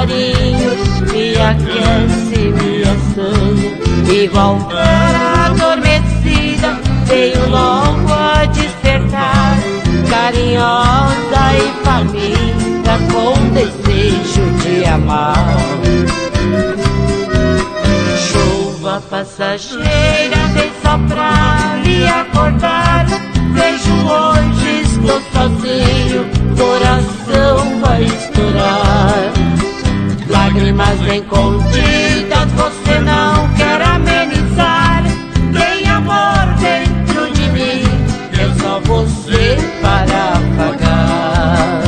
passarinhos, me aquece, me assanha. Igual adormecida, veio logo a despertar, carinhosa e faminta, com desejo de amar. Chuva passageira, vem só pra me acordar. Vejo hoje, estou sozinho, coração vai estourar. Lágrimas bem contidas, você não quer amenizar. Tem amor dentro de mim, é só você para apagar.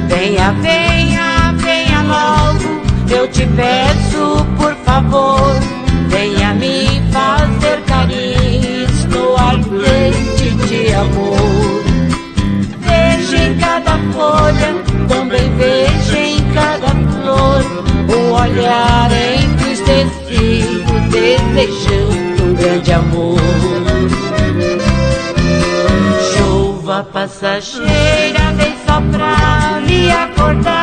Venha, venha, venha logo, eu te peço por favor. Venha me fazer carinho, estou ardente de amor. Veja em cada folha, também veja em cada flor, um olhar entristecido, desejando um grande amor. Chuva passageira, vem só pra me acordar.